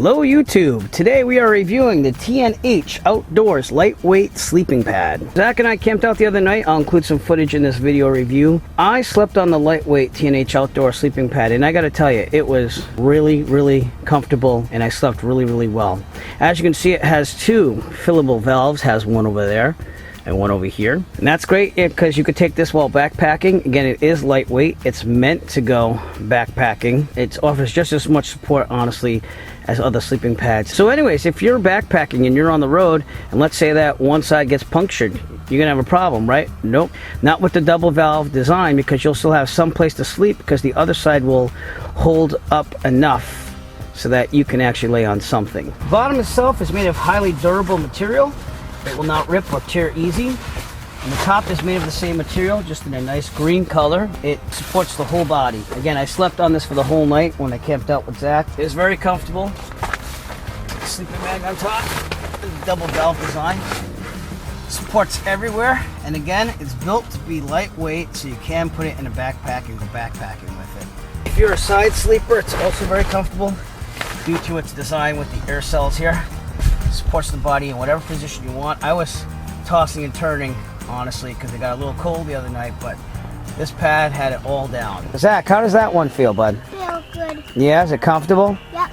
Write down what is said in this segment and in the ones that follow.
Hello YouTube! Today we are reviewing the TNH Outdoors lightweight sleeping pad. Zach and I camped out the other night. I'll include some footage in this video review. I slept on the lightweight TNH Outdoors sleeping pad, and I gotta tell you, it was really comfortable, and I slept really well. As you can see, it has two fillable valves, has one over there and one over here, and that's great because you could take this while backpacking. Again, it is lightweight. It's meant to go backpacking. It offers just as much support, honestly, as other sleeping pads. So anyways, if you're backpacking and you're on the road, and let's say that one side gets punctured, you're gonna have a problem, right? Nope, not with the double valve design, because you'll still have some place to sleep because the other side will hold up enough so that you can actually lay on something. The bottom itself is made of highly durable material. It will not rip or tear easy. And the top is made of the same material, just in a nice green color. It supports the whole body. Again, I slept on this for the whole night when I camped out with Zach. It is very comfortable. Sleeping bag on top, double valve design. Supports everywhere. And again, it's built to be lightweight, so you can put it in a backpack and go backpacking with it. If you're a side sleeper, it's also very comfortable due to its design with the air cells here. Supports the body in whatever position you want. I was tossing and turning, honestly, because it got a little cold the other night, but this pad had it all down. Zach, how does that one feel, bud? Feel good. Yeah, is it comfortable? Yep.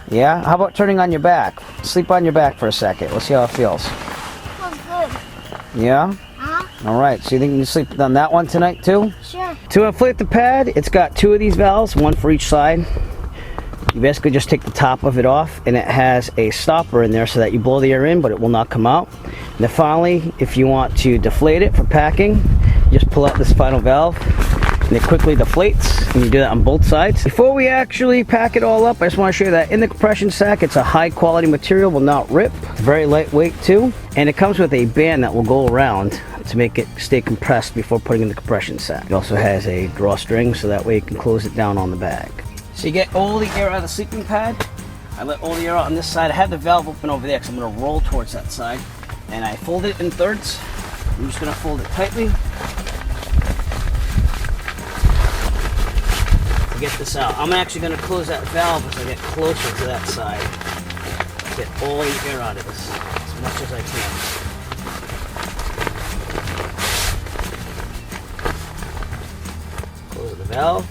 Yeah? How about turning on your back? Sleep on your back for a second. Let's see how it feels. Feels good. Yeah? Uh-huh. All right, so you think you can sleep on that one tonight too? Sure. To inflate the pad, it's got two of these valves, one for each side. You basically just take the top of it off, and it has a stopper in there so that you blow the air in, but it will not come out. And then finally, if you want to deflate it for packing, you just pull out this final valve, and it quickly deflates, and you do that on both sides. Before we actually pack it all up, I just want to show you that in the compression sack, it's a high quality material, will not rip. It's very lightweight too, and it comes with a band that will go around to make it stay compressed before putting in the compression sack. It also has a drawstring, so that way you can close it down on the bag. So you get all the air out of the sleeping pad. I let all the air out on this side. I have the valve open over there because I'm going to roll towards that side. And I fold it in thirds. I'm just going to fold it tightly to get this out. I'm actually going to close that valve as I get closer to that side. Get all the air out of this as much as I can. Close the valve.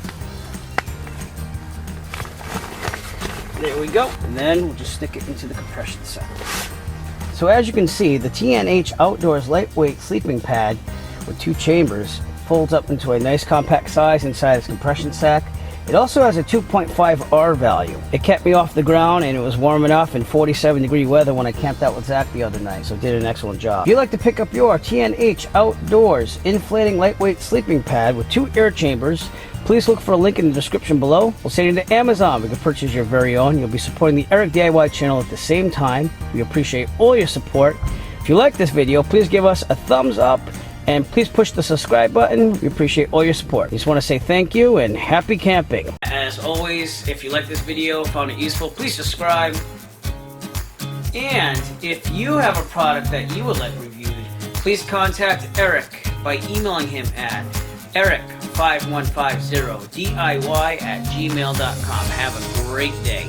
There we go, and then we'll just stick it into the compression sack. So as you can see, the TNH Outdoors lightweight sleeping pad with two chambers folds up into a nice compact size inside its compression sack. It also has a 2.5 R value. It kept me off the ground, and it was warm enough in 47-degree weather when I camped out with Zach the other night, so it did an excellent job. If you'd like to pick up your TNH Outdoors inflating lightweight sleeping pad with two air chambers, please look for a link in the description below. We'll send you to Amazon. We can purchase your very own. You'll be supporting the Eric DIY channel at the same time. We appreciate all your support. If you like this video, please give us a thumbs up, and please push the subscribe button. We appreciate all your support. Just want to say thank you and happy camping. As always, if you like this video, found it useful, please subscribe. And if you have a product that you would like reviewed, please contact Eric by emailing him at eric5150diy@gmail.com. Have a great day.